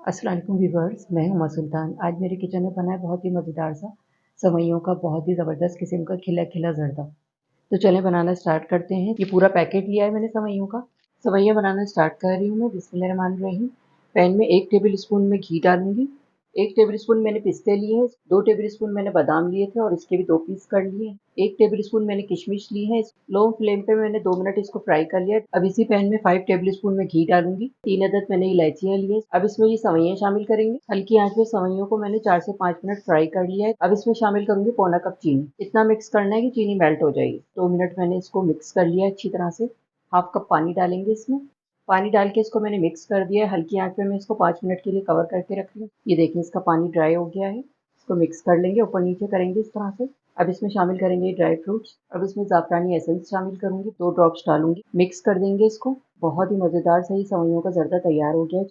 अस्सलाम वालेकुम व्यूअर्स, मैं हूं उमा सुल्तान। आज मेरे किचन में बना है बहुत ही मज़ेदार सा सेवइयों का बहुत ही ज़बरदस्त किस्म का खिला-खिला ज़र्दा। तो चलें बनाना स्टार्ट करते हैं। ये पूरा पैकेट लिया है मैंने सेवइयों का। सेवइयाँ बनाना स्टार्ट कर रही हूँ मैं। बिस्मिल्लाहिर्रहमानिर्रहीम। पैन में 1 टेबल स्पून मैं घी डालूँगी। 1 टेबल स्पून मैंने पिस्ते लिए हैं, 2 टेबल स्पून मैंने बादाम लिए थे और इसके भी 2 पीस कर लिए हैं। 1 टेबल स्पून मैंने किशमिश ली है। लो फ्लेम पे मैंने 2 मिनट इसको फ्राई कर लिया। अब इसी पैन में 5 टेबल स्पून मैं घी डालूँगी। 3 अदद मैंने इलायचियाँ ली हैं। अब इसमें ये सेवइयाँ शामिल करेंगे। हल्की आँच में सेवइयों को मैंने 4 से 5 मिनट फ्राई कर लिया है। अब इसमें शामिल करूँगी पौना कप चीनी। इतना मिक्स करना है कि चीनी मेल्ट हो जाएगी। 2 मिनट मैंने इसको मिक्स कर लिया है अच्छी तरह से। हाफ कप पानी डालेंगे इसमें। पानी डाल के इसको मैंने मिक्स कर दिया है। हल्की आँच पे मैं इसको 5 मिनट के लिए कवर करके रख रही हूँ। ये देखिए इसका पानी ड्राई हो गया है। इसको मिक्स कर लेंगे, ऊपर-नीचे करेंगे इस तरह से। अब इसमें शामिल करेंगे ड्राई फ्रूट्स। अब इसमें ज़ाफ़रानी एसेंस शामिल करूँगी, 2 ड्रॉप्स डालूँगी। मिक्स कर देंगे इसको। बहुत ही मज़ेदार सा ये सेवइयों का ज़र्दा तैयार हो गया है।